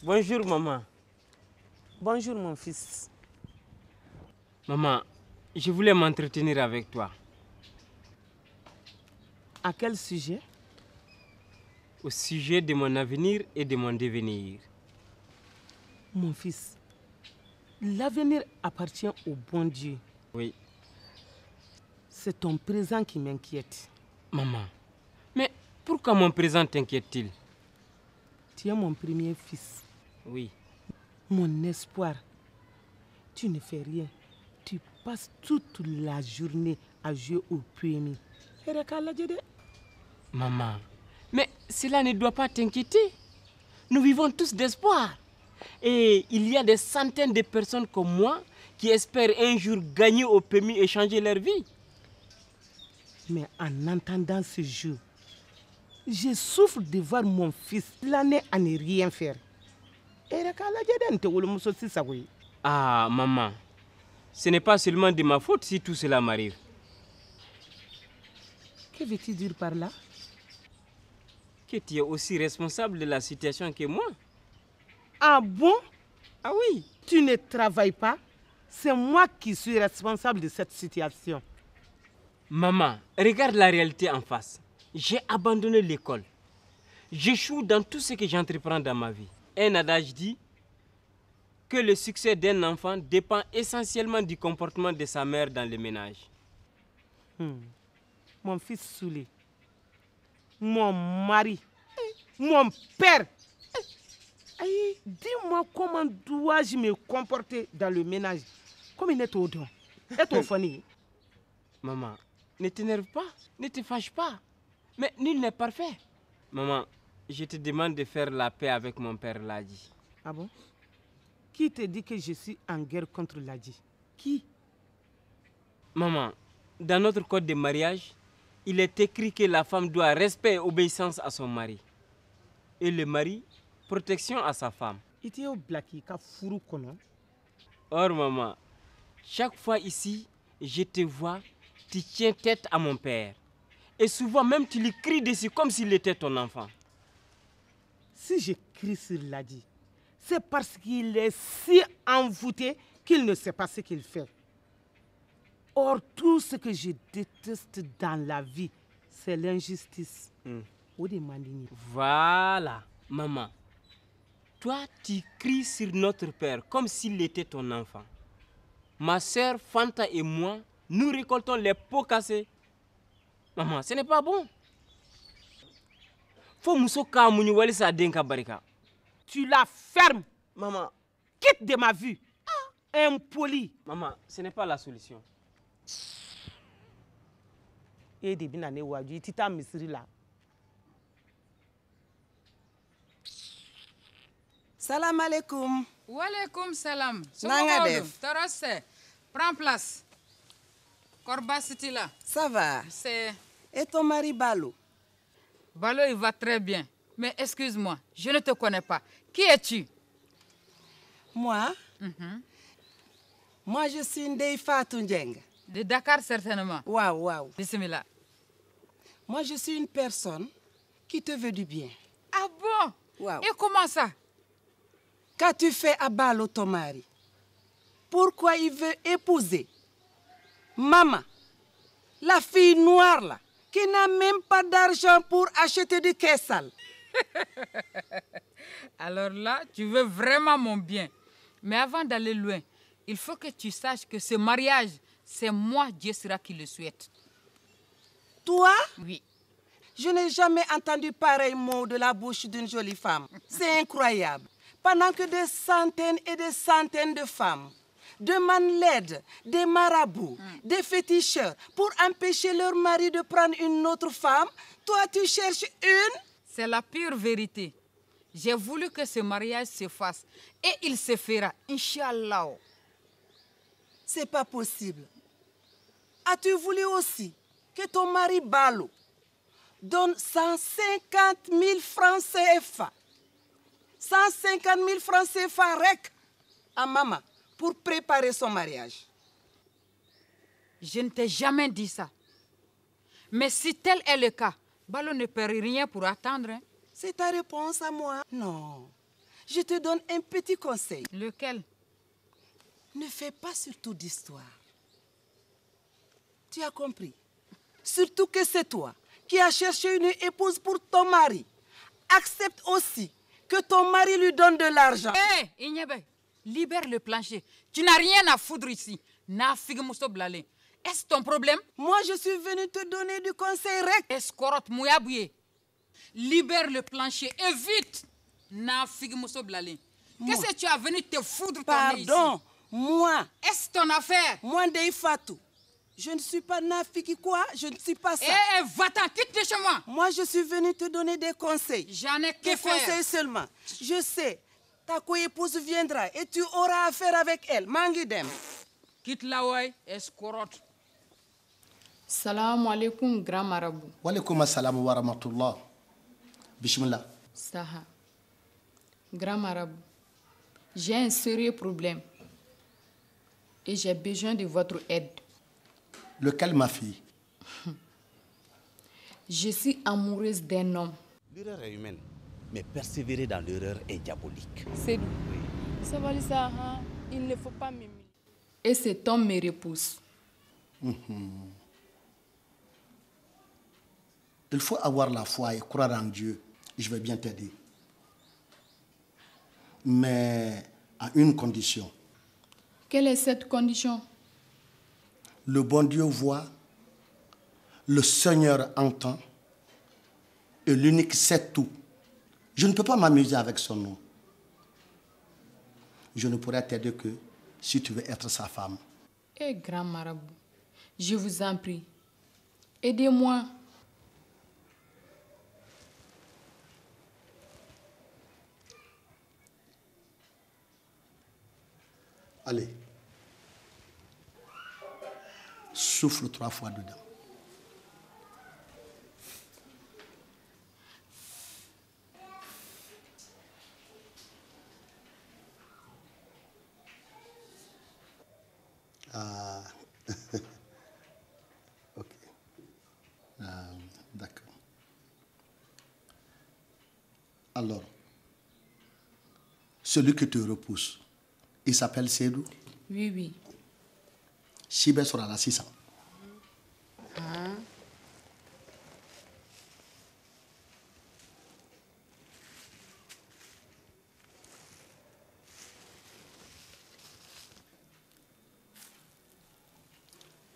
Bonjour maman. Bonjour mon fils. Maman, je voulais m'entretenir avec toi. À quel sujet? Au sujet de mon avenir et de mon devenir. Mon fils, l'avenir appartient au bon Dieu. Oui. C'est ton présent qui m'inquiète. Maman, mais pourquoi mon présent t'inquiète-t-il? Tu es mon premier fils. Oui. Mon espoir. Tu ne fais rien. Tu passes toute la journée à jouer au premier. Maman, mais cela ne doit pas t'inquiéter. Nous vivons tous d'espoir. Et il y a des centaines de personnes comme moi qui espèrent un jour gagner au permis et changer leur vie. Mais en entendant ce jour, je souffre de voir mon fils l'année à ne rien faire. Ah, maman, ce n'est pas seulement de ma faute si tout cela m'arrive. Que veux-tu dire par là? Que tu es aussi responsable de la situation que moi. Ah bon? Ah oui. Tu ne travailles pas? C'est moi qui suis responsable de cette situation. Maman, regarde la réalité en face. J'ai abandonné l'école. J'échoue dans tout ce que j'entreprends dans ma vie. Un adage dit que le succès d'un enfant dépend essentiellement du comportement de sa mère dans le ménage. Mon fils Soulé, mon mari, mon père. Dis-moi comment dois-je me comporter dans le ménage comme il est au don. Est au fani. Maman, ne t'énerve pas, ne te fâche pas. Mais nul n'est parfait. Maman, je te demande de faire la paix avec mon père Ladi. Ah bon? Qui te dit que je suis en guerre contre Ladi? Qui? Maman, dans notre code de mariage, il est écrit que la femme doit respect et obéissance à son mari. Et le mari, protection à sa femme. Or maman, chaque fois ici, je te vois, tu tiens tête à mon père. Et souvent même tu lui cries dessus comme s'il était ton enfant. Si je crie sur Ladi, c'est parce qu'il est si envoûté qu'il ne sait pas ce qu'il fait. Or, tout ce que je déteste dans la vie, c'est l'injustice. Voilà, maman. Toi, tu cries sur notre père comme s'il était ton enfant. Ma soeur Fanta et moi, nous récoltons les pots cassés. Maman, ce n'est pas bon. Tu la fermes. Maman. Quitte de ma vue. Impoli. Maman, ce n'est pas la solution. Salam alaikum. Wa alaikum salam. Nanga def. Tarase, prends place. Korba City là. Ça va. C'est... Et ton mari Balo? Balo, il va très bien. Mais excuse-moi, je ne te connais pas. Qui es-tu? Moi? Moi, je suis Ndeye Fatou Ndienga. De Dakar, certainement. Waouh. Bismillah. Moi, je suis une personne qui te veut du bien. Ah bon? Wow. Et comment ça? Qu'as-tu fait à Balo, ton mari? Pourquoi il veut épouser Maman, la fille noire là, qui n'a même pas d'argent pour acheter du kessal? Alors là, tu veux vraiment mon bien. Mais avant d'aller loin, il faut que tu saches que ce mariage, c'est moi, Dieu sera qui le souhaite. Toi? Oui. Je n'ai jamais entendu pareil mot de la bouche d'une jolie femme. C'est incroyable. Pendant que des centaines et des centaines de femmes demandent l'aide des marabouts, des féticheurs pour empêcher leur mari de prendre une autre femme, toi tu cherches une? C'est la pure vérité. J'ai voulu que ce mariage se fasse et il se fera, Inch'Allah. C'est pas possible. As-tu voulu aussi que ton mari Balo donne 150 000 francs CFA, 150 000 francs CFA rec à maman pour préparer son mariage? Je ne t'ai jamais dit ça. Mais si tel est le cas, Balo ne perd rien pour attendre. Hein? C'est ta réponse à moi? Non. je te donne un petit conseil. Lequel? Ne fais pas surtout d'histoire. Tu as compris? Surtout que c'est toi qui as cherché une épouse pour ton mari. Accepte aussi que ton mari lui donne de l'argent. Hé, Ignebe, libère le plancher. Tu n'as rien à foudre ici. Est-ce ton problème? Moi, je suis venue te donner du conseil rec. Escorote Mouyabouye. Libère le plancher et vite. Qu'est-ce que tu as venu te foudre ton nez ici? Pardon, moi. Est-ce ton affaire? Moi, Ndeye Fatou. Je ne suis pas Nafiki quoi, je ne suis pas ça. Eh, va-t'en, quitte de chez moi. Moi, je suis venue te donner des conseils. J'en ai que Des faire. conseils seulement. Je sais, ta co-épouse viendra et tu auras affaire avec elle. Mangidem. Quitte la ouais, escorote. Salam alaikum, grand marabout. Wa alaikum assalam wa rahmatullah. Bismillah. Saha. Grand marabout, j'ai un sérieux problème et j'ai besoin de votre aide. Lequel, ma fille? Je suis amoureuse d'un homme. L'erreur est humaine, mais persévérer dans l'erreur est diabolique. C'est lui. Ça va, Lisa, hein? Il ne faut pas m'aimer. Et cet homme me repousse. Il faut avoir la foi et croire en Dieu. Je vais bien t'aider. Mais à une condition. Quelle est cette condition? Le bon Dieu voit, le Seigneur entend, et l'unique sait tout. Je ne peux pas m'amuser avec son nom. Je ne pourrai t'aider que si tu veux être sa femme. Eh, grand marabout, je vous en prie, aidez-moi. Allez. Souffle 3 fois dedans. Ah. Ok. D'accord. Alors, celui qui te repousse, il s'appelle Seydou? Oui, oui. Sibé sera la 600.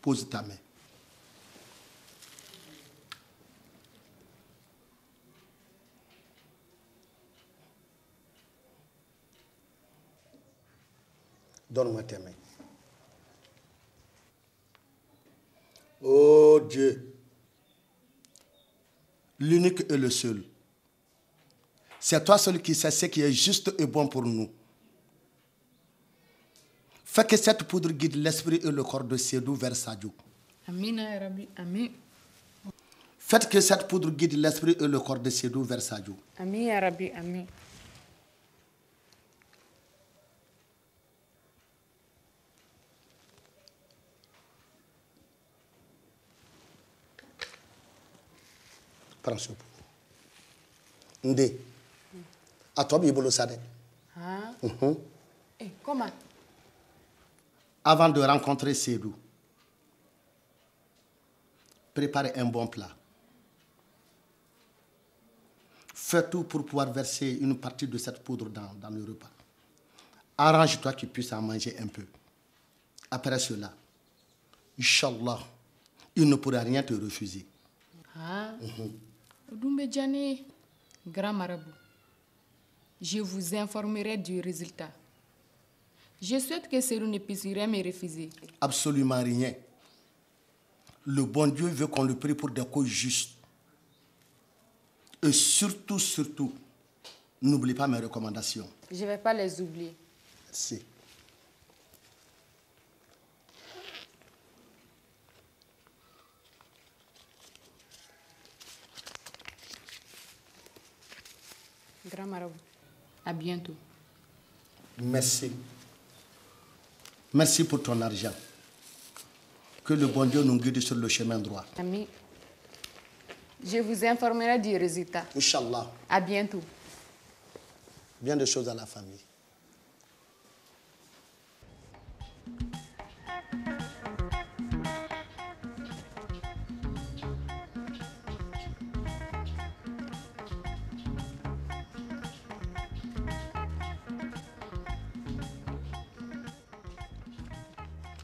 Pose ta main. Donne-moi tes mains. Oh Dieu, l'unique et le seul. C'est toi seul qui sais ce qui est juste et bon pour nous. Fais que cette poudre guide l'esprit et le corps de Seydou vers Sadio. Amin, ya Rabbi, amin. Faites que cette poudre guide l'esprit et le corps de Seydou vers Sadio. Amin, ya Rabbi, amin. Prends ce pot. Ndé. À toi, Bibolo Sade. Ah. Eh, comment? Avant de rencontrer Seydou, préparez un bon plat. Fais tout pour pouvoir verser une partie de cette poudre dans le repas. Arrange-toi qu'il puisse en manger un peu. Après cela, Inch'Allah, il ne pourra rien te refuser. Ah. Odoumbe Djane, grand marabout, je vous informerai du résultat. Je souhaite que Seydou ne puisse rien me refuser. Absolument rien. Le bon Dieu veut qu'on le prie pour des causes justes. Et surtout, surtout, n'oublie pas mes recommandations. Je ne vais pas les oublier. Merci. Grand marabout, à bientôt. Merci. Merci pour ton argent. Que le bon Dieu nous guide sur le chemin droit. Ami, je vous informerai du résultat. Inch'Allah. À bientôt. Bien de choses à la famille.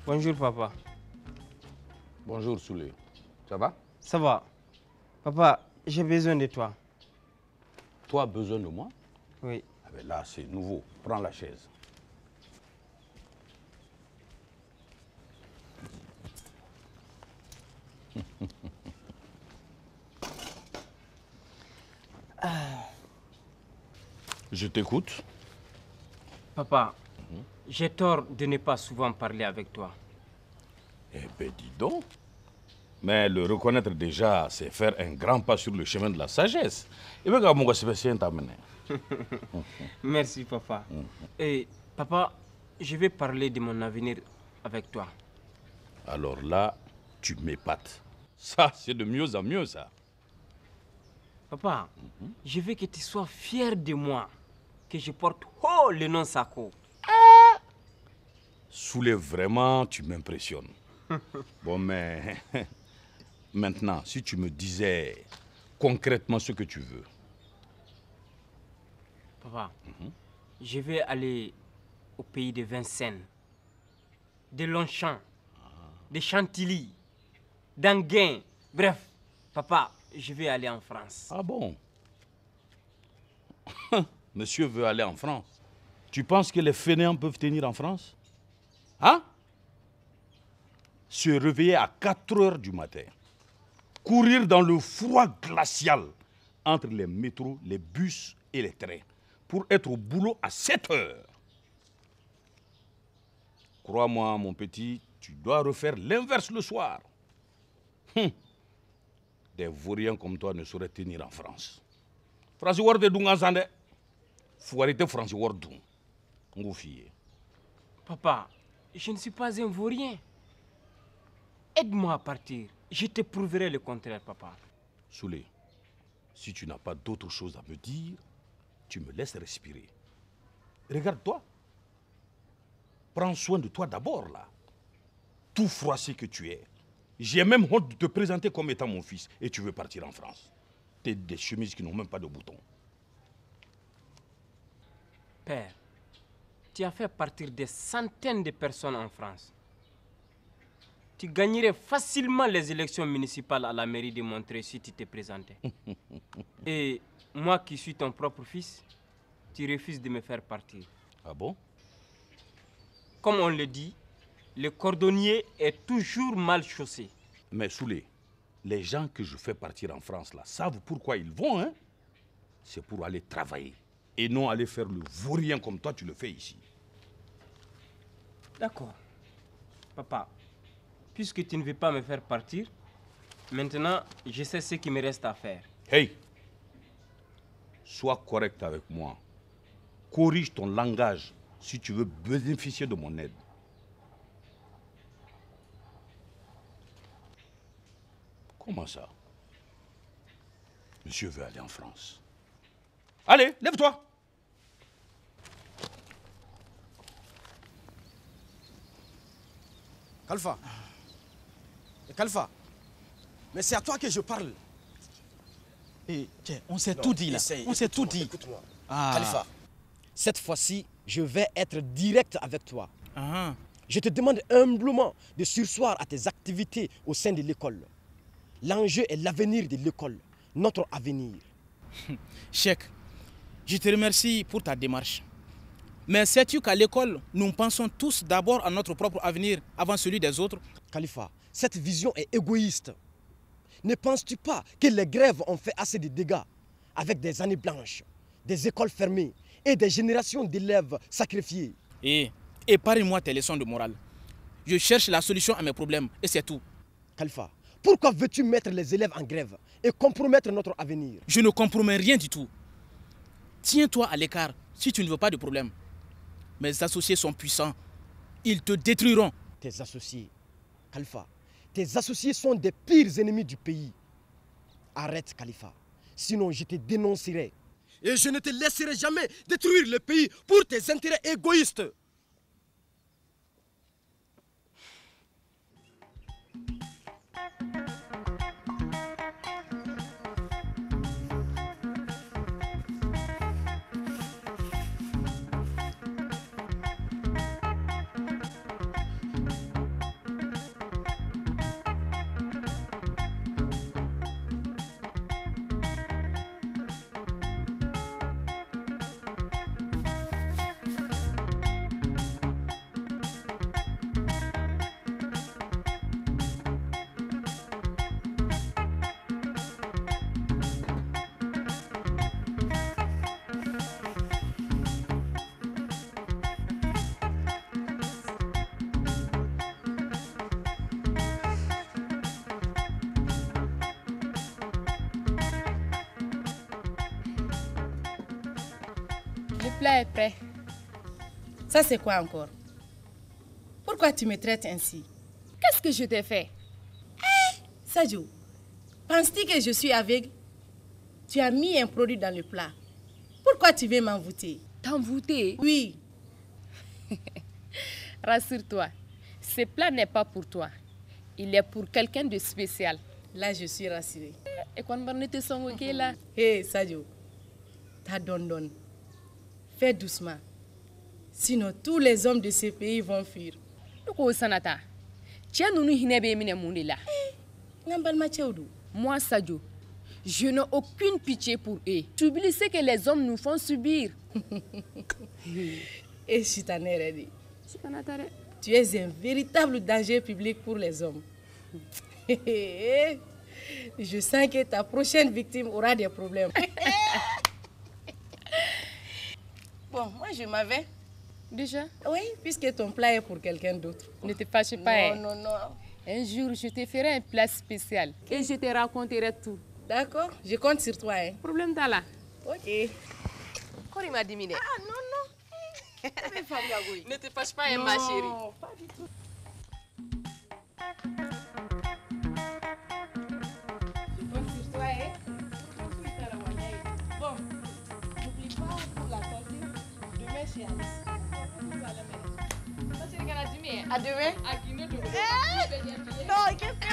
Bonjour, papa. Bonjour, Souley. Ça va? Ça va. Papa, j'ai besoin de toi. Toi, besoin de moi? Oui. Ah ben là, c'est nouveau. Prends la chaise. Je t'écoute. Papa, j'ai tort de ne pas souvent parler avec toi. Eh bien, dis donc. Mais le reconnaître déjà, c'est faire un grand pas sur le chemin de la sagesse. Et bien, mon gars, t'amener. Merci, papa. Et papa, je vais parler de mon avenir avec toi. Alors là, tu m'épates. Ça, c'est de mieux en mieux, ça. Papa, je veux que tu sois fier de moi, que je porte haut le nom Sako. Souley, vraiment, tu m'impressionnes. Bon, mais maintenant, si tu me disais concrètement ce que tu veux. Papa, je vais aller au pays de Vincennes, de Longchamp, de Chantilly, d'Anguin. Bref, papa, je vais aller en France. Ah bon? Monsieur veut aller en France. Tu penses que les fainéants peuvent tenir en France? Hein? Se réveiller à 4 heures du matin, courir dans le froid glacial entre les métros, les bus et les trains pour être au boulot à 7 heures. Crois-moi, mon petit, tu dois refaire l'inverse le soir. Des vauriens comme toi ne sauraient tenir en France. France Ward de Dungasande. Faut arrêter France Ward. Papa, je ne suis pas un vaurien. Aide-moi à partir. Je te prouverai le contraire, papa. Souley, si tu n'as pas d'autre chose à me dire, tu me laisses respirer. Regarde-toi. Prends soin de toi d'abord, là. Tout froissé que tu es. J'ai même honte de te présenter comme étant mon fils et tu veux partir en France. T'es des chemises qui n'ont même pas de boutons. Père, tu as fait partir des centaines de personnes en France. Tu gagnerais facilement les élections municipales à la mairie de Montreuil si tu te présentais. Et moi qui suis ton propre fils, tu refuses de me faire partir. Ah bon? Comme on le dit, le cordonnier est toujours mal chaussé. Mais Souley, les gens que je fais partir en France là savent pourquoi ils vont, hein? C'est pour aller travailler et non aller faire le vaurien comme toi tu le fais ici. D'accord. Papa, puisque tu ne veux pas me faire partir, maintenant je sais ce qui me reste à faire. Hey! Sois correct avec moi. Corrige ton langage si tu veux bénéficier de mon aide. Comment ça? Monsieur veut aller en France. Allez, lève-toi! Khalifa. Khalifa. Mais c'est à toi que je parle. Et tiens, on s'est tout dit là. On s'est tout dit. Écoute-moi. Ah. Khalifa. Cette fois-ci, je vais être direct avec toi. Je te demande humblement de surseoir à tes activités au sein de l'école. L'enjeu est l'avenir de l'école, notre avenir. Cheikh, je te remercie pour ta démarche. Mais sais-tu qu'à l'école, nous pensons tous d'abord à notre propre avenir avant celui des autres? Khalifa, cette vision est égoïste. Ne penses-tu pas que les grèves ont fait assez de dégâts avec des années blanches, des écoles fermées et des générations d'élèves sacrifiés? Épargne-moi tes leçons de morale. Je cherche la solution à mes problèmes et c'est tout. Khalifa, pourquoi veux-tu mettre les élèves en grève et compromettre notre avenir? Je ne compromets rien du tout. Tiens-toi à l'écart si tu ne veux pas de problème. Mes associés sont puissants. Ils te détruiront. Tes associés, Khalifa, tes associés sont des pires ennemis du pays. Arrête, Khalifa. Sinon, je te dénoncerai. Et je ne te laisserai jamais détruire le pays pour tes intérêts égoïstes. Le plat est prêt. Ça, c'est quoi encore? Pourquoi tu me traites ainsi? Qu'est-ce que je t'ai fait? Sadio, penses-tu que je suis aveugle? Tu as mis un produit dans le plat. Pourquoi tu veux m'envoûter? T'envoûter? Oui. Rassure-toi, ce plat n'est pas pour toi. Il est pour quelqu'un de spécial. Là, je suis rassurée. Et quand on te sent ok là? Hé, Sadio, ta donne. Fais doucement. Sinon, tous les hommes de ce pays vont fuir. Moi, Sadio, je n'ai aucune pitié pour eux. Tu oublies ce que les hommes nous font subir. Et Chitanere, tu es un véritable danger public pour les hommes. Je sens que ta prochaine victime aura des problèmes. Bon, moi je m'en vais. Déjà? Oui, puisque ton plat est pour quelqu'un d'autre. Ne te fâche pas. Non. Un jour, je te ferai un plat spécial et je te raconterai tout. D'accord, je compte sur toi. Problème t'as là? Ok. Corée m'a diminué. Ah, non. Ne te fâche pas, ma chérie. Non, pas du tout. Je compte sur toi, Bon, n'oublie pas pour la cantine, demain chez Alice. À demain. Non, qu'est-ce que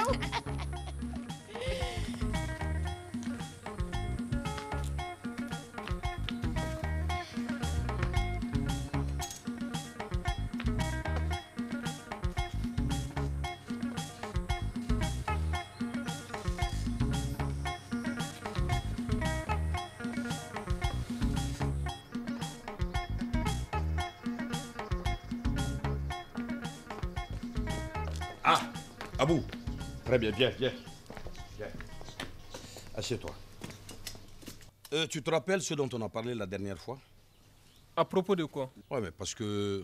Ah, Abou. Très bien, viens. Assieds-toi. Tu te rappelles ce dont on a parlé la dernière fois? À propos de quoi? Oui, mais parce que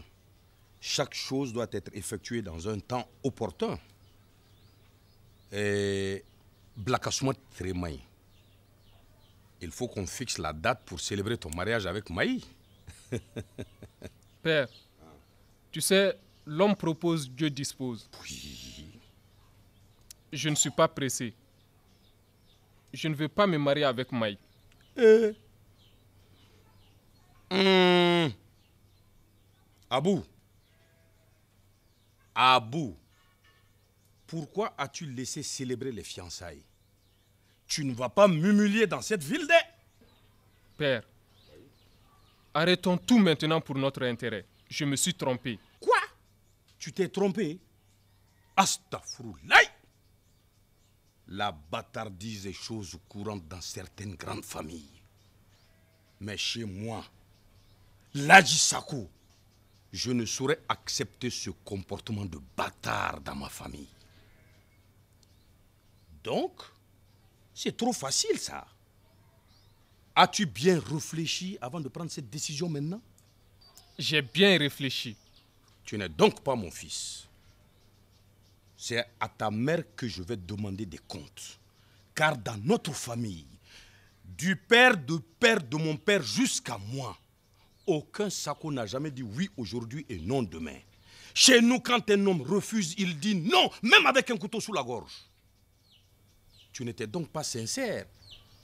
chaque chose doit être effectuée dans un temps opportun. Et Blakassouma Trémaï, il faut qu'on fixe la date pour célébrer ton mariage avec Maï. Père, tu sais, l'homme propose, Dieu dispose. Oui. Je ne suis pas pressé. Je ne veux pas me marier avec Maï. Abou, pourquoi as-tu laissé célébrer les fiançailles? Tu ne vas pas m'humilier dans cette ville de... Père, arrêtons tout maintenant pour notre intérêt. Je me suis trompé. Quoi? Tu t'es trompé? Astaghfirullah! La bâtardise est chose courante dans certaines grandes familles. Mais chez moi, Ladji Sako, je ne saurais accepter ce comportement de bâtard dans ma famille. Donc, c'est trop facile ça. As-tu bien réfléchi avant de prendre cette décision maintenant? J'ai bien réfléchi. Tu n'es donc pas mon fils. C'est à ta mère que je vais demander des comptes. Car dans notre famille, du père de mon père jusqu'à moi, aucun Sako n'a jamais dit oui aujourd'hui et non demain. Chez nous, quand un homme refuse, il dit non, même avec un couteau sous la gorge. Tu n'étais donc pas sincère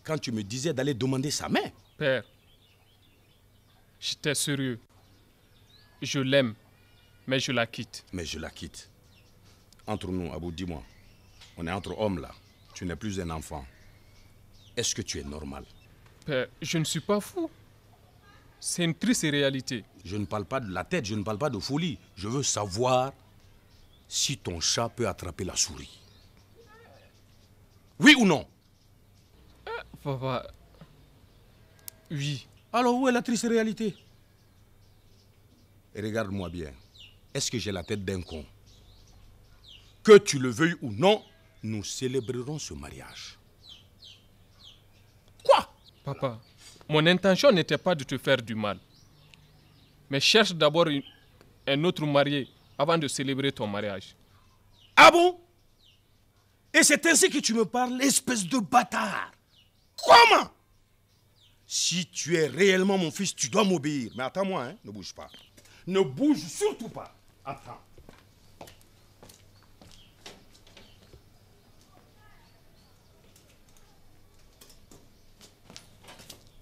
quand tu me disais d'aller demander sa main. Père, J'étais sérieux. Je l'aime, mais je la quitte. Mais je la quitte. Entre nous, Abou, dis-moi. On est entre hommes là. Tu n'es plus un enfant. Est-ce que tu es normal? Père, je ne suis pas fou. C'est une triste réalité. Je ne parle pas de la tête, je ne parle pas de folie. Je veux savoir si ton chat peut attraper la souris. Oui ou non? Papa, oui. Alors où est la triste réalité? Et regarde-moi bien. Est-ce que j'ai la tête d'un con? Que tu le veuilles ou non, nous célébrerons ce mariage. Quoi? Papa, mon intention n'était pas de te faire du mal. Mais cherche d'abord un autre marié avant de célébrer ton mariage. Ah bon? Et c'est ainsi que tu me parles, espèce de bâtard. Comment? Si tu es réellement mon fils, tu dois m'obéir. Mais attends-moi, hein? Ne bouge pas. Ne bouge surtout pas. Attends.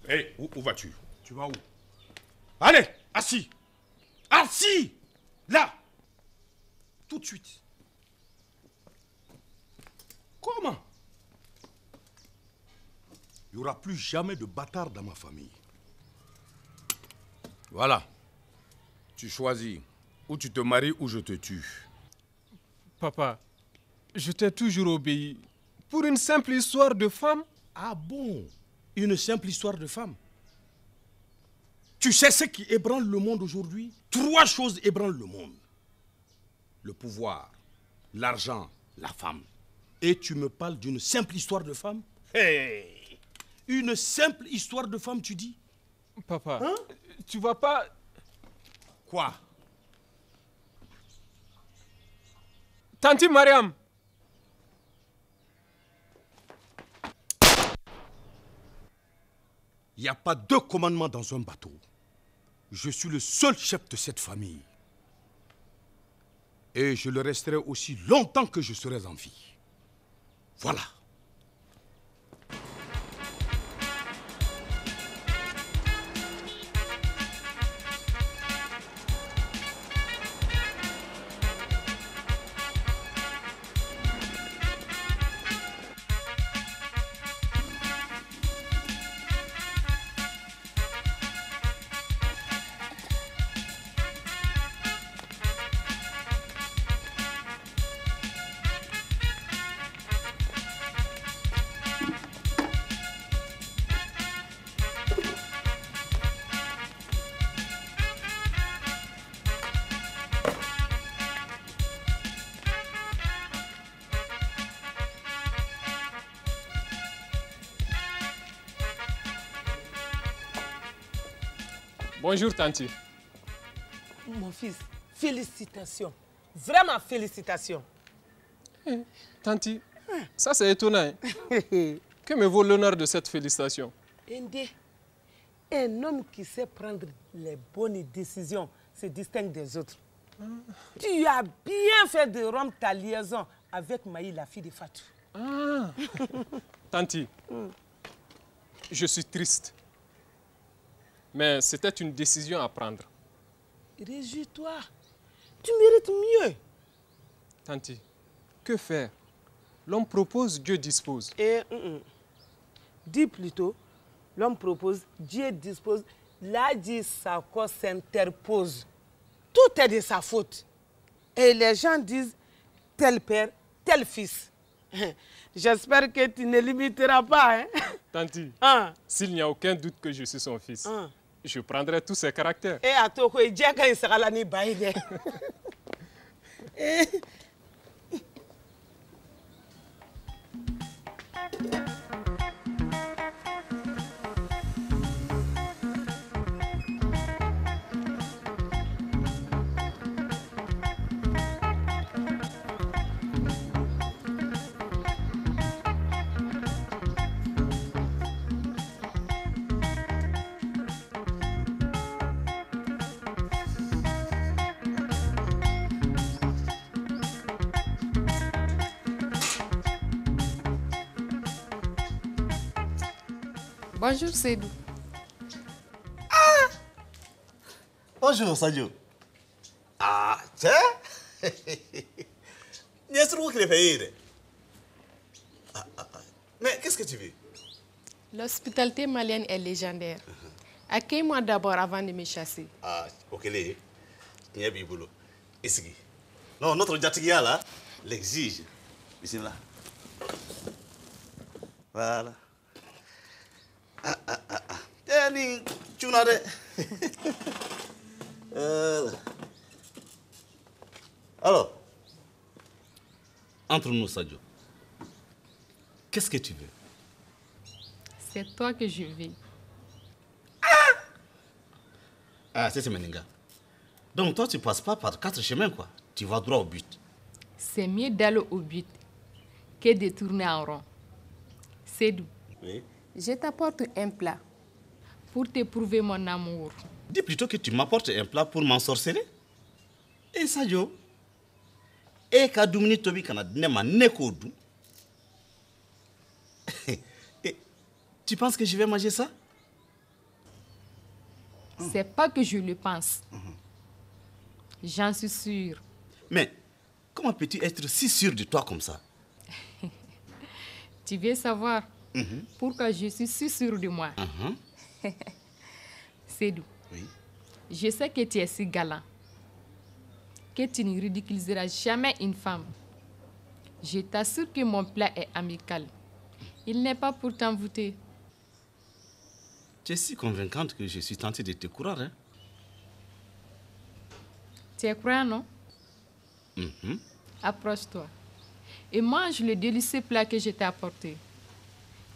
Hé, hey, où vas-tu? Tu vas où? Allez, assis. Assis. Là. Tout de suite. Comment? Il n'y aura plus jamais de bâtard dans ma famille. Voilà. Tu choisis. Ou tu te maries ou je te tue. Papa, je t'ai toujours obéi. Pour une simple histoire de femme? Ah bon? Une simple histoire de femme? Tu sais ce qui ébranle le monde aujourd'hui? 3 choses ébranlent le monde. Le pouvoir, l'argent, la femme. Et tu me parles d'une simple histoire de femme? Hey! Une simple histoire de femme, tu dis? Papa, hein? Tu vas pas... Quoi? Tanti Mariam! Il n'y a pas 2 commandements dans un bateau. Je suis le seul chef de cette famille. Et je le resterai aussi longtemps que je serai en vie. Voilà. Bonjour, Tanti. Mon fils, félicitations. Vraiment félicitations. Tanti, ça c'est étonnant. Que me vaut l'honneur de cette félicitation? Indé, un homme qui sait prendre les bonnes décisions se distingue des autres. Tu as bien fait de rompre ta liaison avec Maï, la fille de Fatou. Ah. Tanti, je suis triste. Mais c'était une décision à prendre. Réjouis-toi. Tu mérites mieux. Tanti, que faire? L'homme propose, Dieu dispose. Dis plutôt, l'homme propose, Dieu dispose. Là, dit sa cause s'interpose. Tout est de sa faute. Et les gens disent tel père, tel fils. J'espère que tu ne limiteras pas. Hein? Tanti, s'il n'y a aucun doute que je suis son fils, je prendrai tous ses caractères. Et à toi, il sera là, ni baïde. Bonjour, Seydou. Ah! Bonjour, Sadio. Ah, tiens. Mais qu'est-ce que tu veux? L'hospitalité malienne est légendaire. Accueille-moi d'abord avant de me chasser. Ah, ok, il y a bien boulot. Ici. Non, notre Jatigia là l'exige. Ici là. Voilà. Tiens, tu n'as Alors, entre nous, Sadio, qu'est-ce que tu veux? C'est toi que je veux. Ah, c'est Meninga. Donc toi, tu passes pas par 4 chemins, quoi. Tu vas droit au but. C'est mieux d'aller au but que de tourner en rond. C'est doux. Oui. Je t'apporte un plat pour te prouver mon amour. Dis plutôt que tu m'apportes un plat pour m'ensorceler. Et Sadio, et Kadoumini Tobi Kanadnema Nekodou. Tu penses que je vais manger ça? C'est pas que je le pense. J'en suis sûre. Mais comment peux-tu être si sûr de toi comme ça? Tu veux savoir pourquoi je suis si sûre de moi? C'est doux. Oui. Je sais que tu es si galant, que tu ne ridiculiseras jamais une femme. Je t'assure que mon plat est amical. Il n'est pas pour t'envoûter. Tu es si convaincante que je suis tenté de te croire, hein? Tu es croyant, non? Approche-toi et mange le délicieux plat que je t'ai apporté.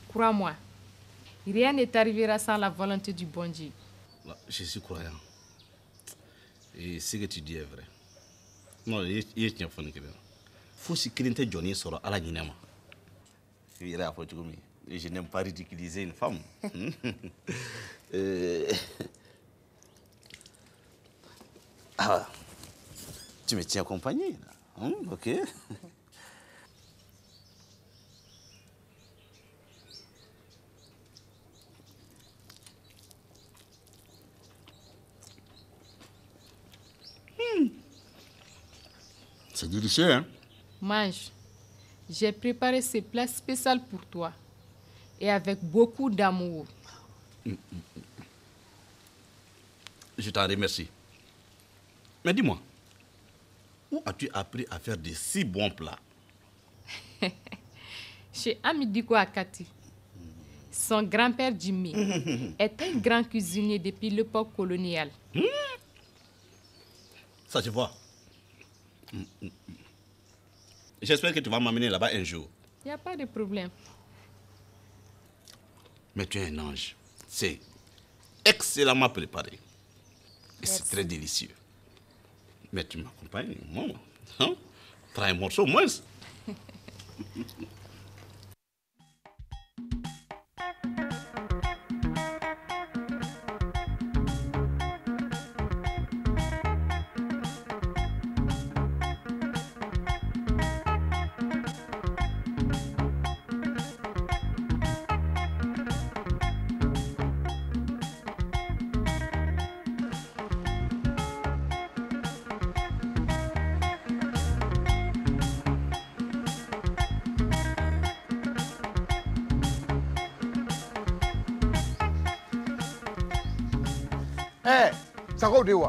Crois-moi, rien ne t'arrivera sans la volonté du bon Dieu. Je suis croyant. Et ce que tu dis est vrai. Non, il est un fond de faut si Kilinte Johnny sera à la Guinée. Je n'aime pas ridiculiser une femme. Ah, tu me tiens compagnie, là. Ok. C'est délicieux, hein? Mange. J'ai préparé ce plat spécial pour toi et avec beaucoup d'amour. Je t'en remercie. Mais dis-moi, où as-tu appris à faire de si bons plats? Chez Amidiko Akati. Son grand-père Jimmy est un grand cuisinier depuis l'époque coloniale. Ça, tu vois. J'espère que tu vas m'amener là-bas un jour. Il n'y a pas de problème. Mais tu es un ange. C'est excellemment préparé. Et c'est très délicieux. Mais tu m'accompagnes, maman. Hein? Prends un morceau, moins.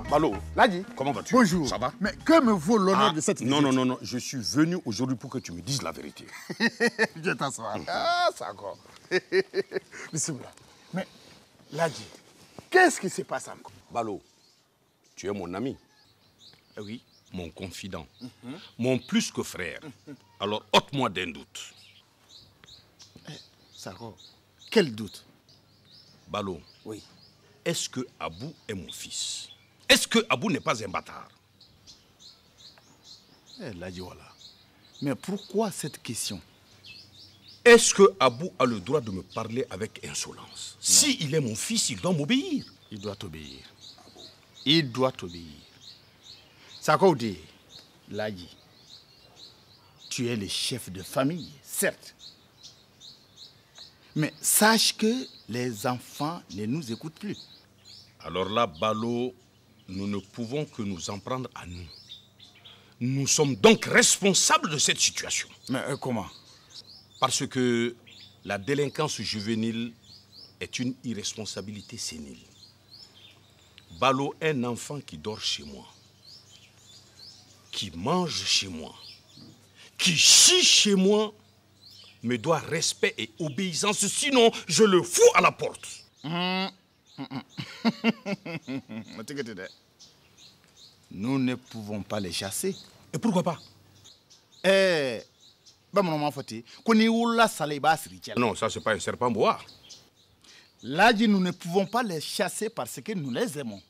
Balo, Ladi, comment vas-tu? Bonjour. Ça va? Mais que me vaut l'honneur de cette visite? Non, je suis venu aujourd'hui pour que tu me dises la vérité. Je vais t'asseoir. Ah, ça encore. Bismillah. Mais, Ladi, qu'est-ce qui se passe encore? Balo, tu es mon ami. Oui. Mon confident. Mon plus que frère. Alors, ôte-moi d'un doute. Sako, quel doute? Balo. Oui. Est-ce que Abou est mon fils? Est-ce que Abou n'est pas un bâtard? Ladi, voilà. Mais pourquoi cette question? Est-ce que Abou a le droit de me parler avec insolence? S'il est mon fils, il doit m'obéir. Il doit t'obéir. Il doit t'obéir. Sako dit, Ladi, tu es le chef de famille, certes. Mais sache que les enfants ne nous écoutent plus. Alors là, Balo, nous ne pouvons que nous en prendre à nous. Nous sommes donc responsables de cette situation. Mais comment? Parce que la délinquance juvénile est une irresponsabilité sénile. Balo, un enfant qui dort chez moi, qui mange chez moi, qui chie chez moi, me doit respect et obéissance, sinon je le fous à la porte. Nous ne pouvons pas les chasser. Et pourquoi pas? Non, ça c'est pas un serpent bois. Là, nous ne pouvons pas les chasser parce que nous les aimons.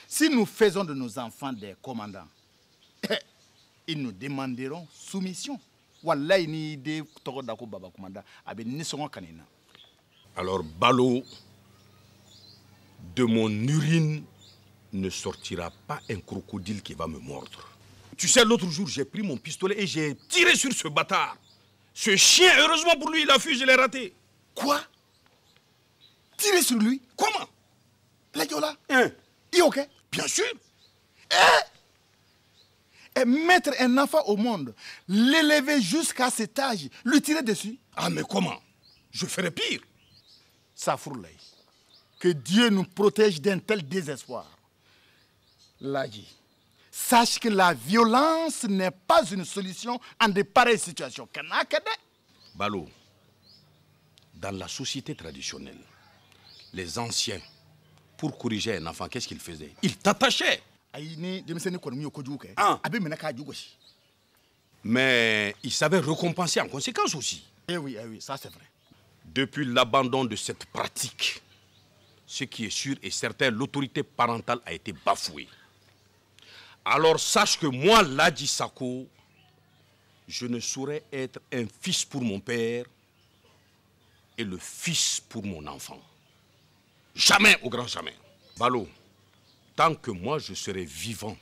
Si nous faisons de nos enfants des commandants, ils nous demanderont soumission. Alors, Balo, de mon urine ne sortira pas un crocodile qui va me mordre. Tu sais, l'autre jour, j'ai pris mon pistolet et j'ai tiré sur ce bâtard. Ce chien, heureusement pour lui, il a fui, je l'ai raté. Quoi? Tirer sur lui? Comment? La Yola? Il est ok? Bien sûr. Et mettre un enfant au monde, l'élever jusqu'à cet âge, lui tirer dessus? Ah, mais comment? Je ferais pire. Safourlay, que Dieu nous protège d'un tel désespoir. Laji, sache que la violence n'est pas une solution en de pareilles situations. Balo, dans la société traditionnelle, les anciens, pour corriger un enfant, qu'est-ce qu'ils faisaient? Ils t'attachaient. Mais ils savaient récompenser en conséquence aussi. Eh oui, ça c'est vrai. Depuis l'abandon de cette pratique, ce qui est sûr et certain, l'autorité parentale a été bafouée. Alors sache que moi, Ladji Sako, je ne saurais être un fils pour mon père et le fils pour mon enfant. Jamais, au grand jamais. Balo, tant que moi je serai vivant,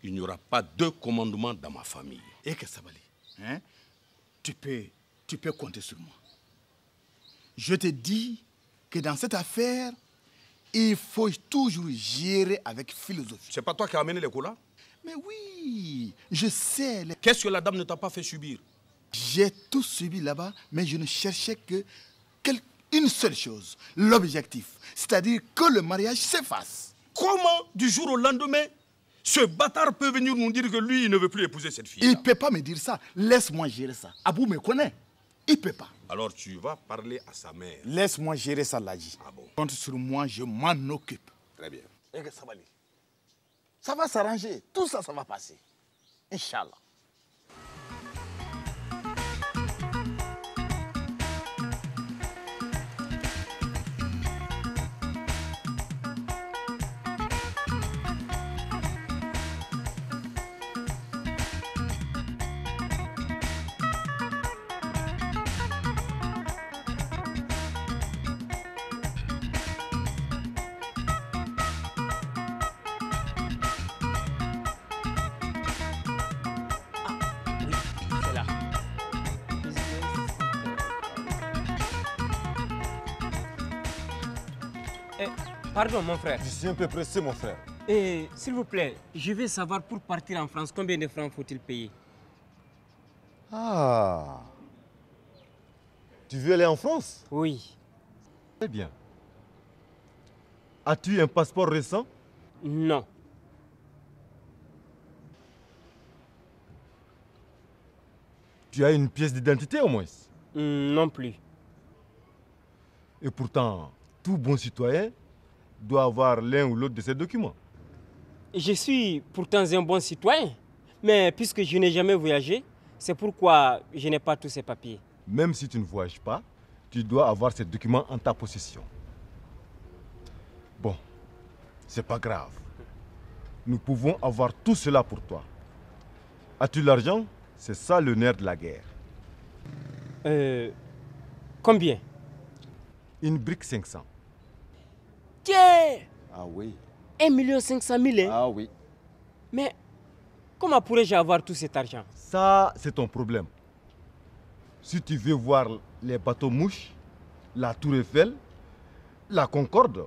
il n'y aura pas deux commandements dans ma famille. Et que Sabali, hein? Tu peux compter sur moi. Je te dis que dans cette affaire, il faut toujours gérer avec philosophie. C'est pas toi qui as amené les colas? Mais oui, je sais. Qu'est-ce que la dame ne t'a pas fait subir? J'ai tout subi là-bas, mais je ne cherchais que une seule chose, l'objectif. C'est-à-dire que le mariage s'efface. Comment, du jour au lendemain, ce bâtard peut venir nous dire que lui, il ne veut plus épouser cette fille? Il ne peut pas me dire ça. Laisse-moi gérer ça. Abou me connaît. Il ne peut pas. Alors tu vas parler à sa mère. Laisse-moi gérer ça, Ladji. Ah bon? Compte sur moi, je m'en occupe. Très bien. Et que ça va s'arranger. Tout ça, ça va passer. Inch'Allah. Pardon, mon frère. Je suis un peu pressé, mon frère. Et s'il vous plaît, je veux savoir pour partir en France, combien de francs faut-il payer? Ah. Tu veux aller en France? Oui. Très bien. As-tu un passeport récent? Non. Tu as une pièce d'identité au moins? Non plus. Et pourtant, tout bon citoyen doit avoir l'un ou l'autre de ces documents. Je suis pourtant un bon citoyen, mais puisque je n'ai jamais voyagé, c'est pourquoi je n'ai pas tous ces papiers. Même si tu ne voyages pas, tu dois avoir ces documents en ta possession. Bon, c'est pas grave. Nous pouvons avoir tout cela pour toi. As-tu l'argent? C'est ça le nerf de la guerre. Combien? Une brique 500. Tiens! Ah oui. 1 500 000, hein? Ah oui. Mais comment pourrais-je avoir tout cet argent? Ça, c'est ton problème. Si tu veux voir les bateaux mouches, la Tour Eiffel, la Concorde,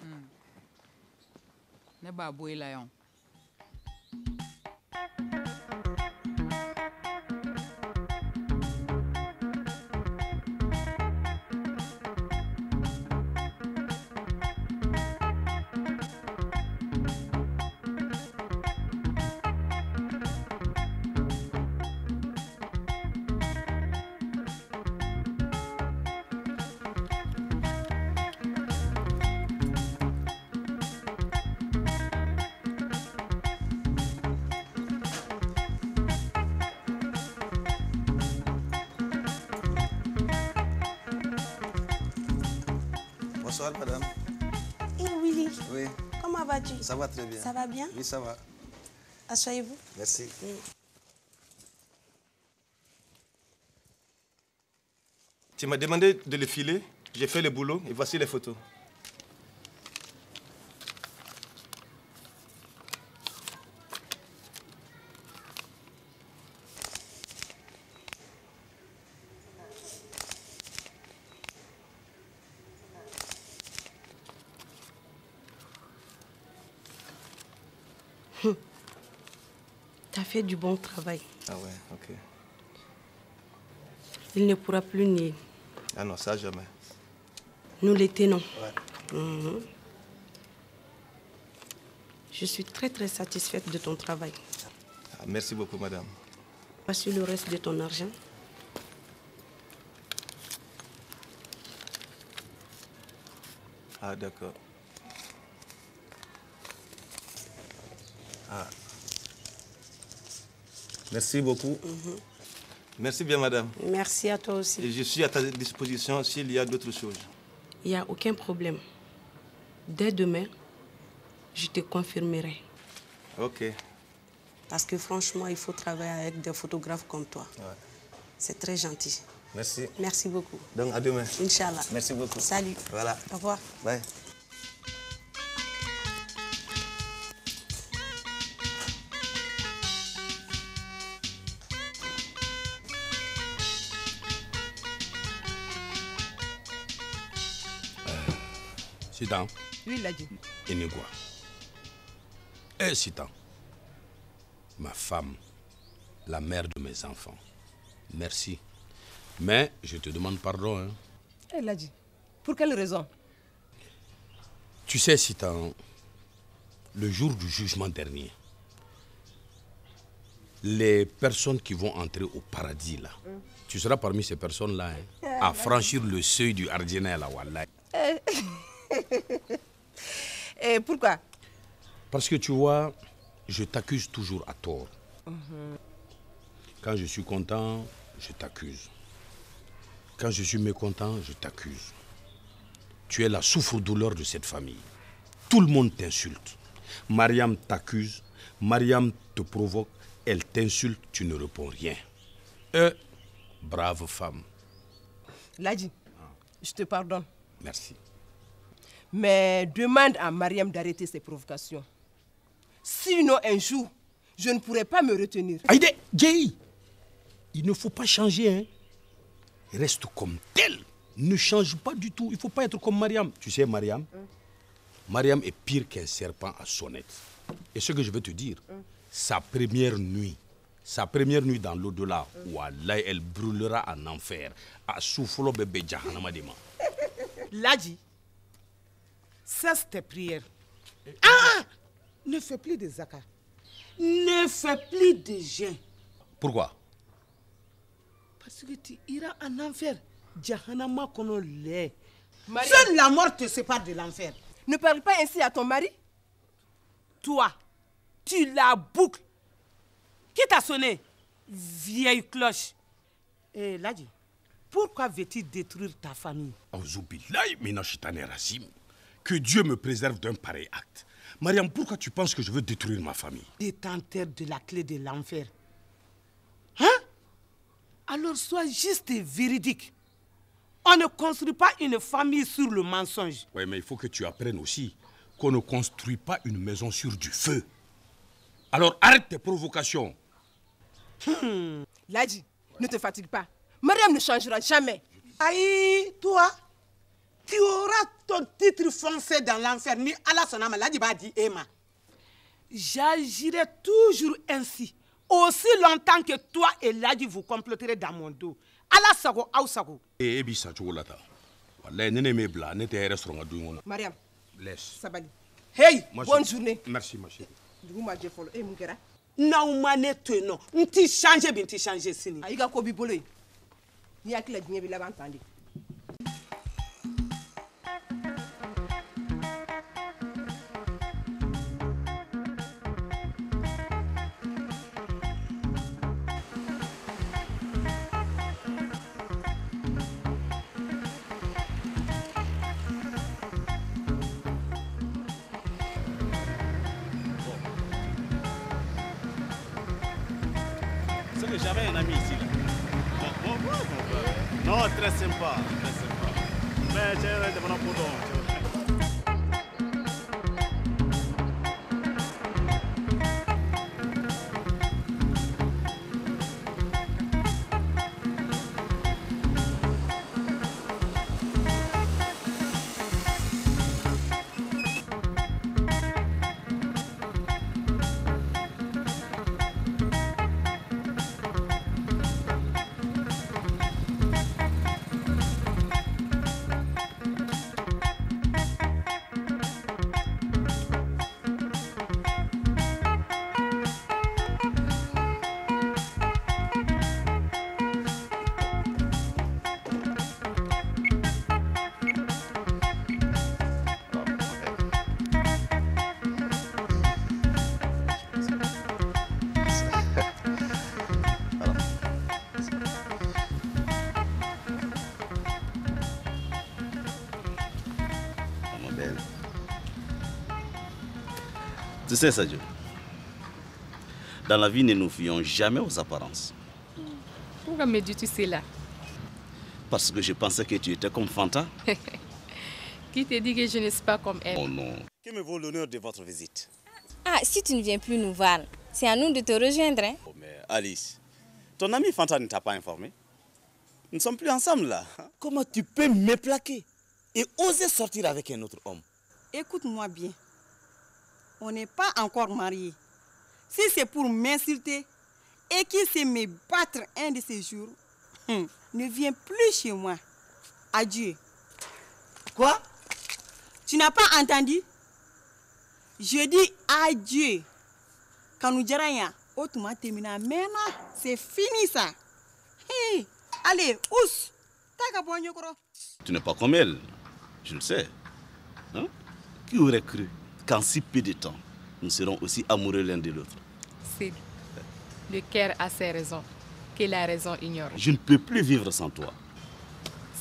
Ne ba boy la yon. Bonsoir, madame. Et Willy. Oui. Comment vas-tu? Ça va très bien. Ça va bien? Oui, ça va. Asseyez-vous. Merci. Tu m'as demandé de le filer, j'ai fait le boulot et voici les photos. T'as fait du bon travail. Ah ouais, ok. Il ne pourra plus nier. Ah non, ça jamais. Nous les tenons. Ouais. Je suis très très satisfaite de ton travail. Ah, merci beaucoup, madame. Voici le reste de ton argent. Ah, d'accord. Ah. Merci beaucoup. Merci bien, madame. Merci à toi aussi. Et je suis à ta disposition s'il y a d'autres choses. Il n'y a aucun problème. Dès demain, je te confirmerai. Ok. Parce que franchement, il faut travailler avec des photographes comme toi. Ouais. C'est très gentil. Merci. Merci beaucoup. Donc, à demain. Inch'Allah. Merci beaucoup. Salut. Voilà. Au revoir. Bye. Sitan. Oui, il l'a dit. Enigua. Eh, Sitan. Ma femme, la mère de mes enfants. Merci. Mais je te demande pardon. Hein. Elle l'a dit. Pour quelle raison? Tu sais, Sitan, le jour du jugement dernier, les personnes qui vont entrer au paradis, là, tu seras parmi ces personnes-là, hein, à franchir le seuil du Ardina, là, Wallah. Et pourquoi? Parce que tu vois, je t'accuse toujours à tort. Quand je suis content, je t'accuse. Quand je suis mécontent, je t'accuse. Tu es la souffre-douleur de cette famille. Tout le monde t'insulte. Mariam t'accuse, Mariam te provoque, elle t'insulte, tu ne réponds rien. Brave femme. Ladi, je te pardonne. Merci. Mais demande à Mariam d'arrêter ses provocations. Sinon, un jour, je ne pourrai pas me retenir. Aïdé, Djei, il ne faut pas changer. Hein. Reste comme tel. Ne change pas du tout. Il ne faut pas être comme Mariam. Tu sais, Mariam, Mariam est pire qu'un serpent à sonnette. Et ce que je veux te dire, sa première nuit dans l'au-delà, Wallah, elle brûlera en enfer. À soufflo bébé Jahannama dema. Ladi, cesse tes prières. Ah! Ne fais plus de zakat. Ne fais plus de jeûne. Pourquoi? Parce que tu iras en enfer. Jahannama kono le. Mariam. Seule la mort te sépare de l'enfer. Ne parle pas ainsi à ton mari. Toi, tu la boucles. Qui t'a sonné? Vieille cloche. Eh, Ladi, pourquoi veux-tu détruire ta famille? Que Dieu me préserve d'un pareil acte. Mariam, pourquoi tu penses que je veux détruire ma famille? Détenteur de la clé de l'enfer. Hein? Alors sois juste et véridique. On ne construit pas une famille sur le mensonge. Oui, mais il faut que tu apprennes aussi qu'on ne construit pas une maison sur du feu. Alors arrête tes provocations. Ladi, ne te fatigue pas. Mariam ne changera jamais. Aïe, toi, tu auras ton titre foncé dans l'enfer, ni Allah son âme, dit Emma. J'agirai toujours ainsi, aussi longtemps que toi et Ladi vous comploterez dans mon dos. Allah sago, aou sago. Eh, bisa chocolata. Wallahi, nene me bla, nete ere sronga duingono. Mariam. Laisse. Sabali. Hey, bonne journée. Merci, ma chérie. Duguma jefolo. Eh, mukera. Naoumane tueno, nti changer, binti changer sini. Aiga ko bibolo. Ni akila dinye bila bantandi. J'avais un ami ici. Là. Non, très sympa, très sympa. Mais j'ai un devant pour Tu sais, Sadio, dans la vie, ne nous fions jamais aux apparences. Pourquoi me dis-tu cela? Parce que je pensais que tu étais comme Fanta. Qui te dit que je ne suis pas comme elle? Oh non. Que me vaut l'honneur de votre visite? Ah, si tu ne viens plus nous voir, c'est à nous de te rejoindre. Hein? Oh, mais Alice, ton ami Fanta ne t'a pas informé? Nous ne sommes plus ensemble là. Comment tu peux me plaquer et oser sortir avec un autre homme? Écoute-moi bien. On n'est pas encore mariés. Si c'est pour m'insulter et qu'il sait me battre un de ces jours, ne viens plus chez moi. Adieu. Quoi? Tu n'as pas entendu? Je dis adieu. Quand nous dirons rien, autrement terminé. Maintenant, c'est fini ça. Hey, allez, ous. Tu n'es pas comme elle, je le sais. Hein? Qui aurait cru qu'en si peu de temps, nous serons aussi amoureux l'un de l'autre? C'est le cœur a ses raisons, que la raison ignore. Je ne peux plus vivre sans toi.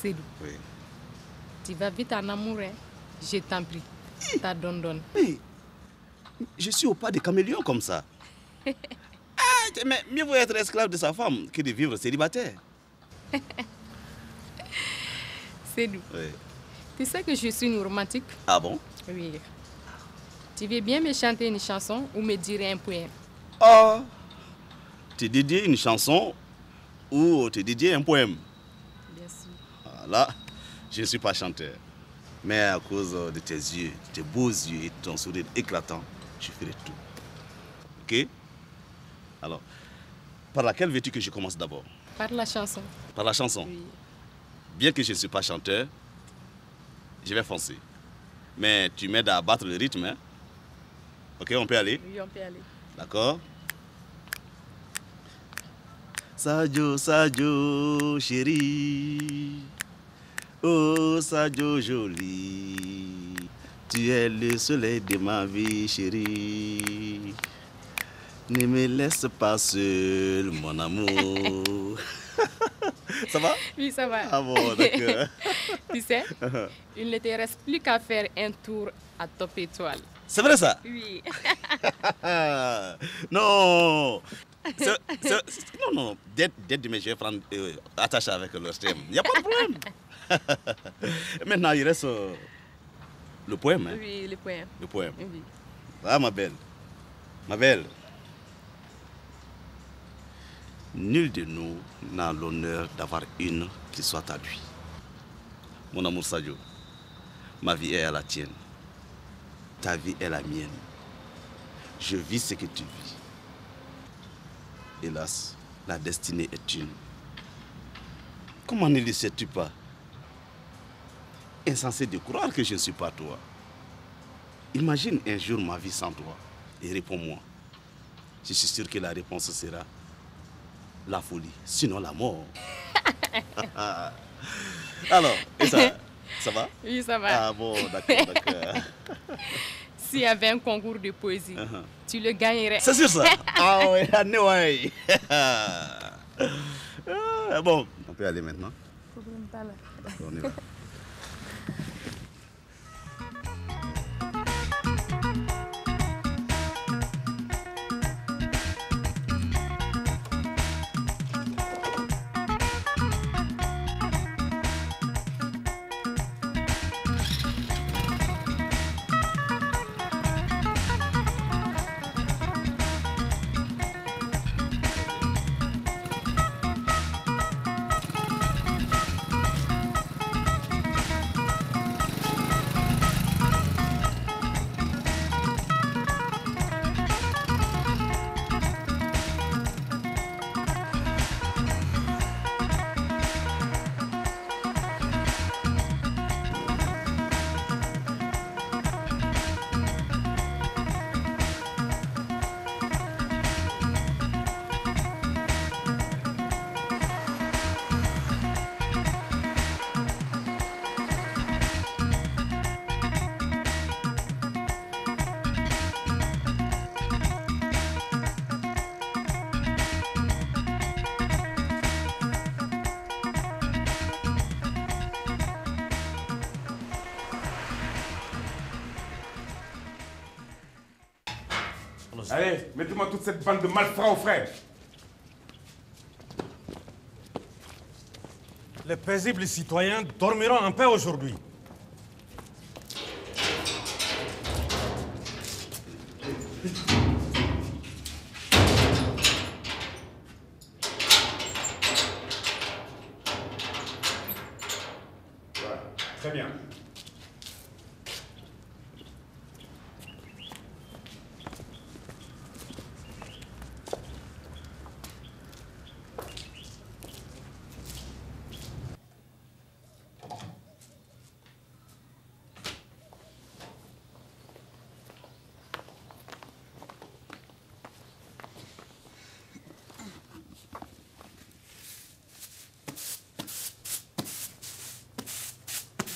C'est doux. Oui. Tu vas vite en amour, hein? Je t'en prie. Ta donne. Mais je suis au pas des caméléons comme ça. Mais mieux vaut être esclave de sa femme que de vivre célibataire. C'est doux. Oui. Tu sais que je suis une romantique? Ah bon? Oui. Tu veux bien me chanter une chanson ou me dire un poème? Oh! Te dédier une chanson ou te dédier un poème? Bien sûr. Ah, là, je ne suis pas chanteur. Mais à cause de tes yeux, tes beaux yeux et ton sourire éclatant, je ferai tout. Ok? Alors, par laquelle veux-tu que je commence d'abord? Par la chanson. Par la chanson? Oui. Bien que je ne suis pas chanteur, je vais foncer. Mais tu m'aides à battre le rythme, hein? Ok, on peut aller? Oui, on peut aller. D'accord? Sadio, Sadio, chérie. Oh, Sadio, joli. Tu es le soleil de ma vie, chérie. Ne me laisse pas seul, mon amour. Ça va? Oui, ça va. Ah bon, d'accord. Tu sais, il ne te reste plus qu'à faire un tour à Top Étoile. C'est vrai ça? Oui. Non. Non. Dès demain, je vais prendre attaché avec leur thème. Il n'y a pas de problème. Maintenant, il reste le poème. Hein? Oui, le poème. Le poème. Oui. Ah, ma belle. Ma belle. Nul de nous n'a l'honneur d'avoir une qui soit à lui. Mon amour Sadio, Ma vie est à la tienne. Ta vie est la mienne. Je vis ce que tu vis. Hélas, la destinée est une. Comment ne le sais-tu pas? Insensé de croire que je ne suis pas toi. Imagine un jour ma vie sans toi et réponds-moi. Je suis sûr que la réponse sera la folie, sinon la mort. Alors, et ça va? Oui, ça va. Ah bon, d'accord. S'il y avait un concours de poésie, tu le gagnerais. C'est sûr ça? Ah oui, ouais. Bon, on peut aller maintenant. On y va. Allez, mettez-moi toute cette bande de malfrats au frais. Les paisibles citoyens dormiront en paix aujourd'hui. Voilà, très bien.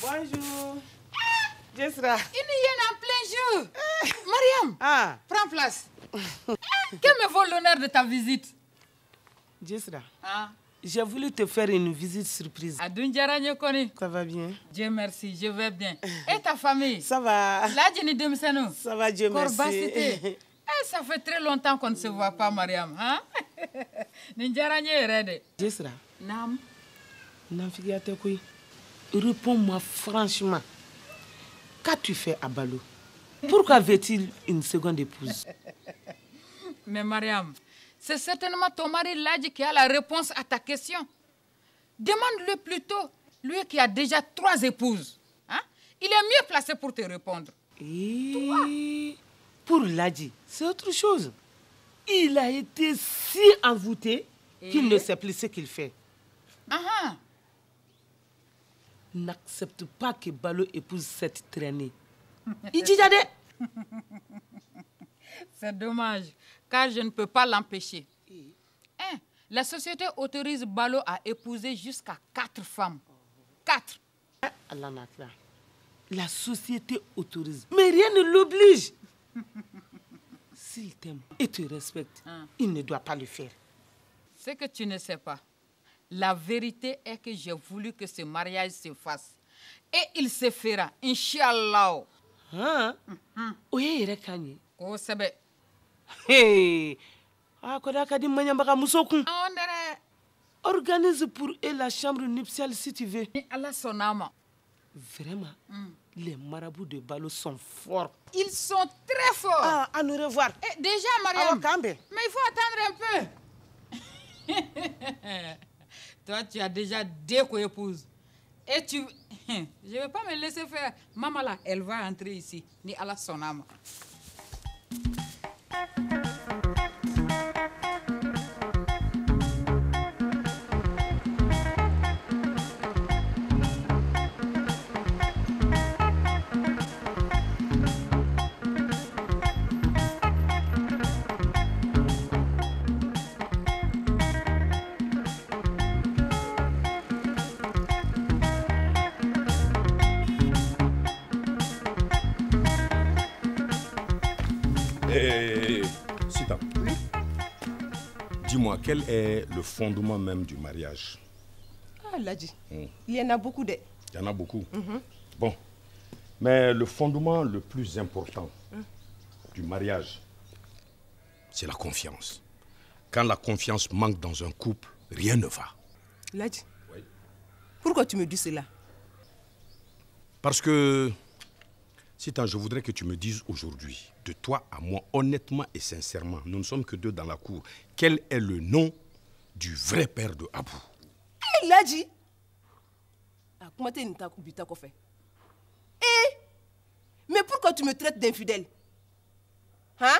Bonjour. Jessra. Il y en a plein jour. Mariam, prends place. Quel me vaut l'honneur de ta visite? Jessra, j'ai voulu te faire une visite surprise. Ça va bien? Dieu merci, je vais bien. Et ta famille? Ça va. Là, Jenny Demseno? Ça va, Dieu merci. Ça fait très longtemps qu'on ne se voit pas, Mariam. Hein? Jessra. Nam. Namfigiatekoui. Réponds-moi franchement. Qu'as-tu fait à Balo? Pourquoi avait-il une seconde épouse? Mais Mariam, c'est certainement ton mari Ladji qui a la réponse à ta question. Demande-le plutôt, lui qui a déjà 3 épouses. Hein? Il est mieux placé pour te répondre. Pour Ladji, c'est autre chose. Il a été si envoûté qu'il ne sait plus ce qu'il fait. N'accepte pas que Balo épouse cette traînée. Il dit c'est dommage, car je ne peux pas l'empêcher. La société autorise Balo à épouser jusqu'à 4 femmes. 4. La société autorise, mais rien ne l'oblige. S'il t'aime et te respecte, il ne doit pas le faire. Ce que tu ne sais pas, la vérité est que j'ai voulu que ce mariage se fasse. Et il se fera, Inch'Allah. Oui, Rekani. Oh, c'est bien. Hey! Organise pour eux la chambre nuptiale si tu veux. Allah son âme. Vraiment, les marabouts de Balo sont forts. Ils sont très forts. À nous revoir. Déjà, Mariam. Mais il faut attendre un peu. Toi, tu as déjà 2 co-épouses. Et tu... Je vais pas me laisser faire. Maman là, elle va entrer ici. Ni à la sonama. Sita, oui? Dis-moi, quel est le fondement même du mariage? Ah, Ladji, il y en a beaucoup de... Il y en a beaucoup. Bon, mais le fondement le plus important du mariage, c'est la confiance. Quand la confiance manque dans un couple, rien ne va. Ladji, pourquoi tu me dis cela? Parce que, Sita, je voudrais que tu me dises aujourd'hui, de toi à moi, honnêtement et sincèrement, nous ne sommes que deux dans la cour, quel est le nom du vrai père de Abou? Hé, Ladji! Comment tu fait? Mais pourquoi tu me traites d'infidèle? Hein?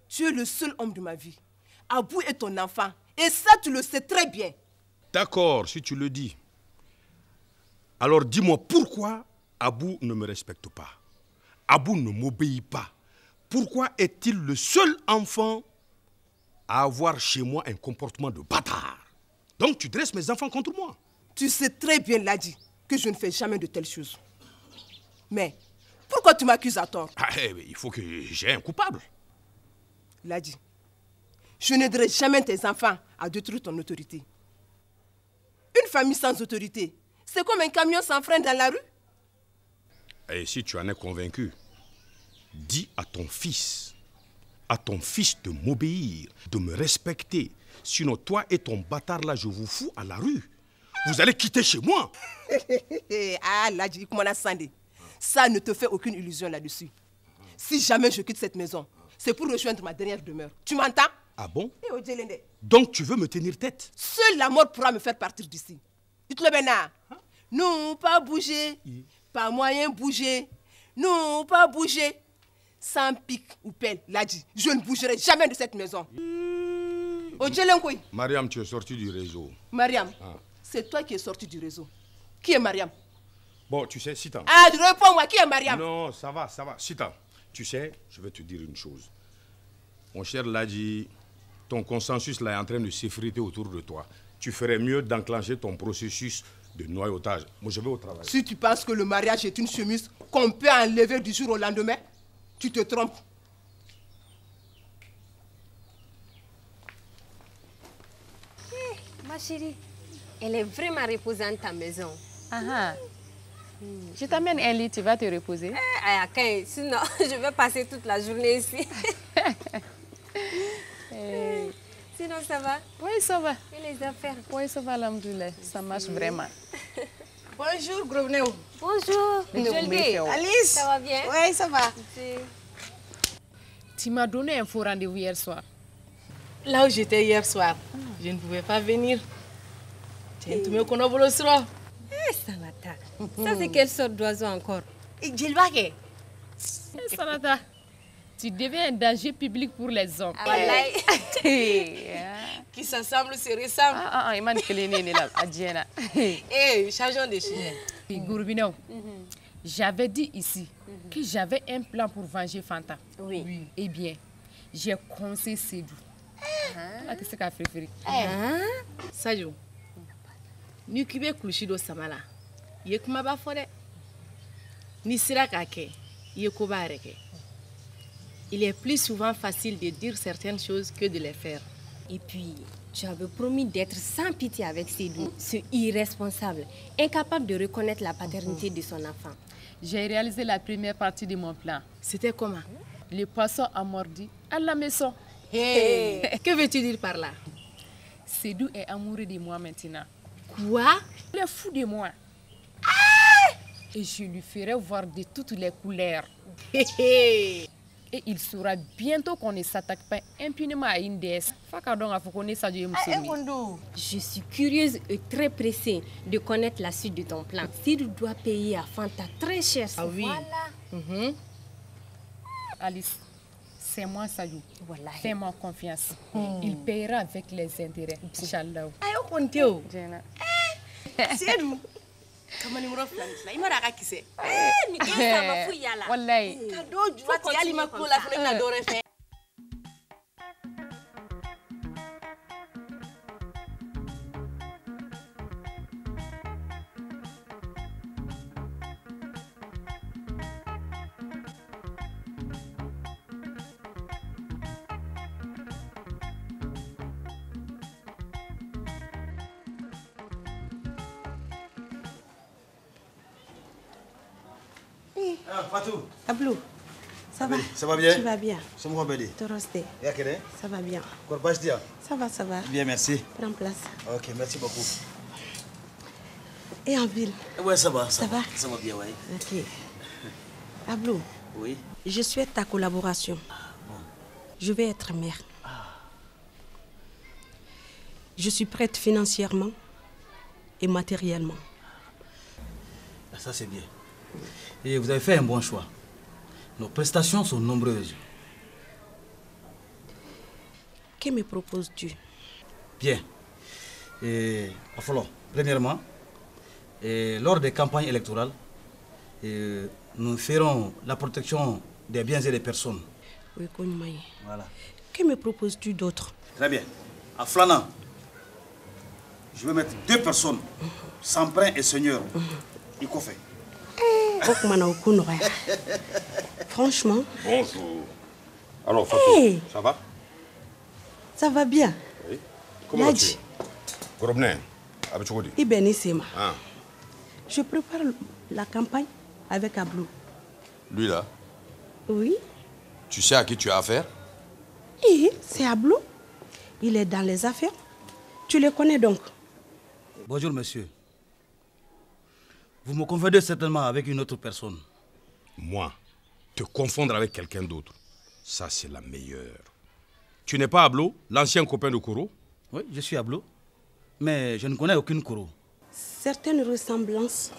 Tu es le seul homme de ma vie. Abou est ton enfant. Et ça, tu le sais très bien. D'accord, si tu le dis. Alors dis-moi pourquoi Abou ne me respecte pas? Abou ne m'obéit pas. Pourquoi est-il le seul enfant à avoir chez moi un comportement de bâtard? Donc tu dresses mes enfants contre moi. Tu sais très bien, Ladji, que je ne fais jamais de telles choses. Mais pourquoi tu m'accuses à tort? Il faut que j'ai un coupable. Ladji, je n'aiderai jamais tes enfants à détruire ton autorité. Une famille sans autorité, c'est comme un camion sans frein dans la rue. Et si tu en es convaincu, dis à ton fils de m'obéir, de me respecter. Sinon, toi et ton bâtard là, je vous fous à la rue. Vous allez quitter chez moi. Ah, Ladji, ça ne te fait aucune illusion là-dessus. Si jamais je quitte cette maison, c'est pour rejoindre ma dernière demeure. Tu m'entends? Ah bon? Donc tu veux me tenir tête? Seule la mort pourra me faire partir d'ici. Dites-le maintenant. Non, pas bouger. Pas moyen de bouger. Non, pas bouger. Sans pic ou pelle, Ladji, je ne bougerai jamais de cette maison. Mariam, tu es sorti du réseau. Mariam, c'est toi qui es sorti du réseau. Qui est Mariam? Bon, tu sais, Sita. Ah, réponds-moi, qui est Mariam? Non, ça va. Sita, tu sais, je vais te dire une chose. Mon cher Ladji, ton consensus là est en train de s'effriter autour de toi. Tu ferais mieux d'enclencher ton processus de noyautage. Moi, je vais au travail. Si tu penses que le mariage est une chemise qu'on peut enlever du jour au lendemain, tu te trompes. Ma chérie, elle est vraiment reposante ta maison. Ah, je t'amène un lit, tu vas te reposer. Sinon, je vais passer toute la journée ici. Sinon, ça va? Oui, ça va. Et les affaires? Oui, ça va, alhamdoulilah. Ça marche vraiment. Bonjour, Gros Néo. Bonjour. Alice. Ça va bien? Oui, ça va. Tu m'as donné un faux rendez-vous hier soir. Là où j'étais hier soir, je ne pouvais pas venir. Samata, ça c'est quelle sorte d'oiseau encore? Samata, tu deviens un danger public pour les hommes. Qui s'assemble se ressemble. Changeons de sujet. Gourbino, j'avais dit ici que j'avais un plan pour venger Fanta. Oui. Eh bien, j'ai conseillé Sédou. Qu'est-ce qu'elle a préféré? Sadio, ni kibe kulushido samala. Yekuma ba fode. Ni siraka ke, yekoba reke. Il est plus souvent facile de dire certaines choses que de les faire. Et puis, tu avais promis d'être sans pitié avec Sédou, ce irresponsable, incapable de reconnaître la paternité de son enfant. J'ai réalisé la première partie de mon plan. C'était comment? Le poisson a mordu à la maison. Que veux-tu dire par là? Sédou est amoureux de moi maintenant. Quoi? Il est fou de moi. Et je lui ferai voir de toutes les couleurs. Et il saura bientôt qu'on ne s'attaque pas impunément à une déesse. Je suis curieuse et très pressée de connaître la suite de ton plan. Sidou doit payer à Fanta très cher. Ah oui. Voilà. Alice, c'est moi Sayou. Voilà. Fais-moi confiance. Il payera avec les intérêts. Inch'Allah. Ayo konteo. Sidou. Kama numéro fulani fila ima raka kise ni esa mafu yala wallahi kado juwa ti ali makko la fele na dore fe Fatou. Ablou, ça va? Ça va bien? Tu vas bien? Ça va bien. Torosté. Ça va bien. Ça va, ça va. Bien, merci. Prends place. Ok, merci beaucoup. Et en ville? Ouais, ça va. Ça va? Ça va bien, oui. Ok. Ablou. Oui. Je souhaite ta collaboration. Je vais être mère. Je suis prête financièrement et matériellement. Ça, c'est bien. Et vous avez fait un bon choix. Nos prestations sont nombreuses. Que me proposes-tu? Bien. Premièrement, lors des campagnes électorales, nous ferons la protection des biens et des personnes. Oui, Kounymaye. Voilà. Que me proposes-tu d'autre? Très bien. À Flanant, je vais mettre 2 personnes, Samprin et Seigneur. Il fait. Franchement. Bonjour. Alors, Fatou, hey, ça va? Ça va bien. Oui. Comment vas-tu? Grobner, Abitchoudi. Ibenisema. Ah. Je prépare la campagne avec Ablou. Lui là? Oui. Tu sais à qui tu as affaire? Oui, c'est Ablou. Il est dans les affaires. Tu le connais donc? Bonjour, monsieur. Vous me confondez certainement avec une autre personne. Moi, te confondre avec quelqu'un d'autre, ça c'est la meilleure. Tu n'es pas Ablo, l'ancien copain de Koro? Oui, je suis Ablo, mais je ne connais aucune Koro. Certaines ressemblances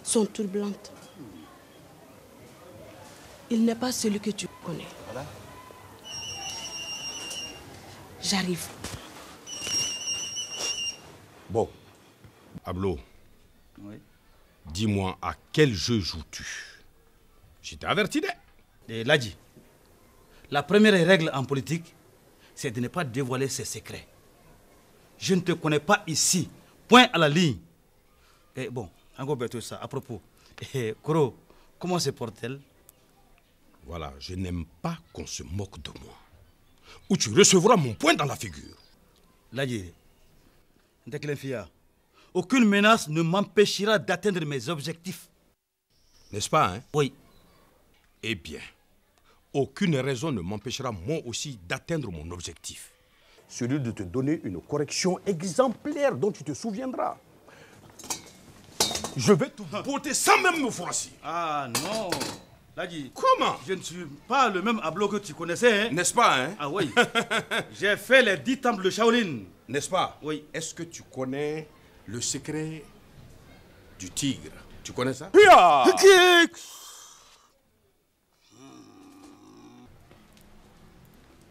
sont troublantes. Il n'est pas celui que tu connais. Voilà. J'arrive. Bon, Ablo. Oui. Dis-moi, à quel jeu joues-tu? Je t'ai averti. Ladji, la première règle en politique, c'est de ne pas dévoiler ses secrets. Je ne te connais pas ici. Point à la ligne. Et bon, encore bientôt ça. À propos, Koro, comment se porte-t-elle? Voilà, je n'aime pas qu'on se moque de moi. Ou tu recevras mon poing dans la figure. Ladji, aucune menace ne m'empêchera d'atteindre mes objectifs. N'est-ce pas, hein? Oui. Eh bien, aucune raison ne m'empêchera moi aussi d'atteindre mon objectif. Celui de te donner une correction exemplaire dont tu te souviendras. Je vais te botter sans même me froisser. Ah non. Ladji. Comment? Je ne suis pas le même Ablo que tu connaissais, hein? N'est-ce pas, hein? Ah oui. J'ai fait les 10 temples de Shaolin. N'est-ce pas? Oui. Est-ce que tu connais le secret du tigre? Tu connais ça?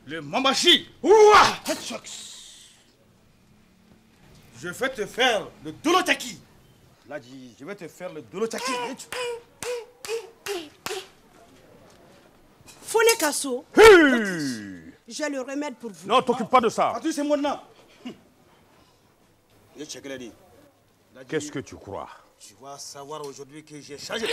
Le Mambashi. Je vais te faire le Dolotaki. Ladji, je vais te faire le Dolotaki. Fone Kasso. J'ai le remède pour vous. Non, t'occupe pas de ça. Fatou, c'est mon nom. Qu'est-ce que tu crois? Tu vas savoir aujourd'hui que j'ai changé.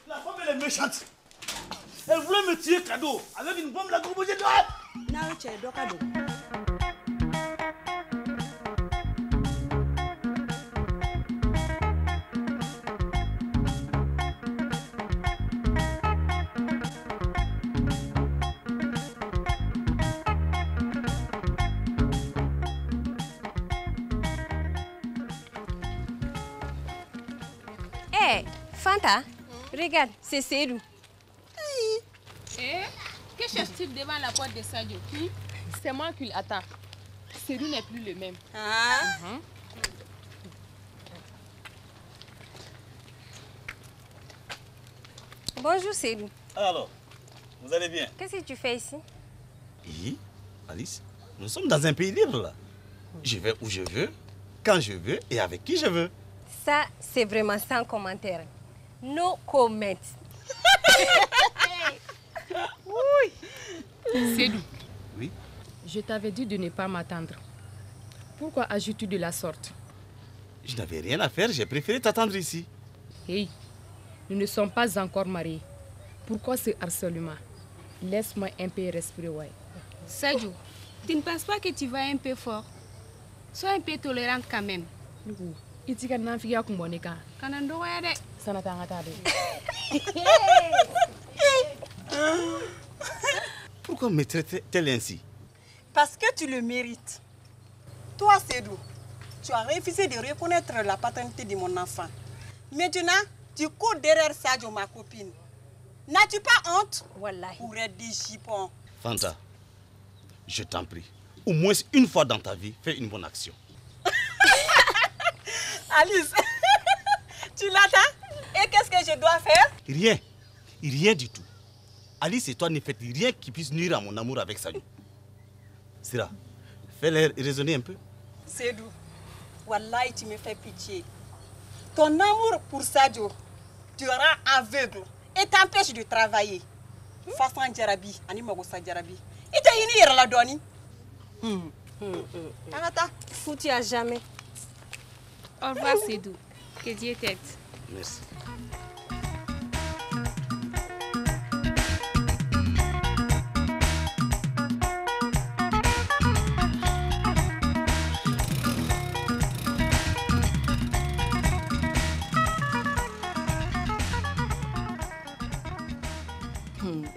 La femme, elle est méchante. Elle voulait me tuer cadeau avec une bombe la gros j'ai Hé, Fanta, regarde, c'est Seydou. Que cherche-t-il devant la porte de Sadio? C'est moi qui l'attends. Seydou n'est plus le même. Bonjour Seydou. Alors, vous allez bien? Qu'est-ce que tu fais ici? Oui, Alice, nous sommes dans un pays libre là. Je vais où je veux, quand je veux et avec qui je veux. Ça, c'est vraiment sans commentaire. No comment. Seydou. Oui. Je t'avais dit de ne pas m'attendre. Pourquoi agis-tu de la sorte? Je n'avais rien à faire, j'ai préféré t'attendre ici. Hey, nous ne sommes pas encore mariés. Pourquoi ce harcèlement? Laisse-moi un peu respirer, ouais. Sadio, tu ne penses pas que tu vas un peu fort? Sois un peu tolérante quand même. Pourquoi me traite-t-elle ainsi? Parce que tu le mérites. Toi, Seydou, tu as refusé de reconnaître la paternité de mon enfant. Maintenant, tu cours derrière Sadio, ma copine. N'as-tu pas honte? Wallahi. Pour être des chipons. Fanta, je t'en prie, au moins une fois dans ta vie, fais une bonne action. Alice, tu l'attends? Et qu'est-ce que je dois faire? Rien, rien du tout. Alice et toi ne faites rien qui puisse nuire à mon amour avec Sadio. Sira, fais-les raisonner un peu. Seydou, wallahi, tu me fais pitié. Ton amour pour Sadio te rend aveugle et t'empêche de travailler. Façon Djarabi, Animagosa Djarabi. Et t'as une ira la doni. Arata, foutu à jamais. Au revoir, Seydou. Que Dieu t'aide. Merci.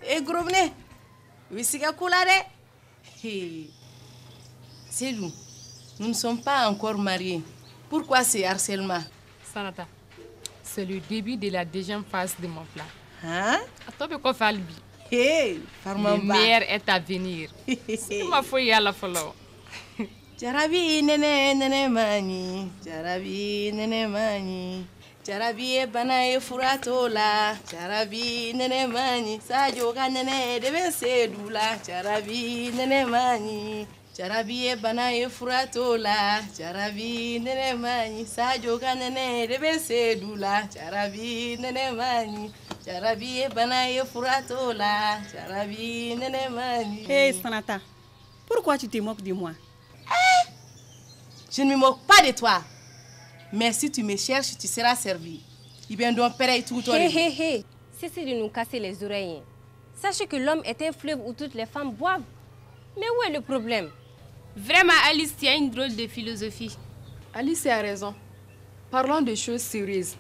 Et gros venez. Wissiga Koulade. C'est nous. Nous ne sommes pas encore mariés. Pourquoi ce harcèlement? Sanata, c'est le début de la deuxième phase de mon plan. Hein? Attends, quoi faire lui? Hey, le meilleur est à venir. C'est ma fouille à la follow. Jarabi nene nene mani, jarabi nene mani, jarabi e bana e furato la, jarabi nene mani, Sadio ga nene debe Seydou la, jarabi nene mani. Jarabi e bana e furato la, jarabi nene mani, Sadio ga nene debe Seydou la, jarabi nene mani. Jarabi e bana e furato la, jarabi nene mani. Hey Sanata, pourquoi tu te moques de moi? Je ne me moque pas de toi. Mais si tu me cherches, tu seras servi. Il vient donc pareil tout le Hé, cessez de nous casser les oreilles. Sachez que l'homme est un fleuve où toutes les femmes boivent. Mais où est le problème? Vraiment, Alice, tu as une drôle de philosophie. Alice a raison. Parlons de choses sérieuses.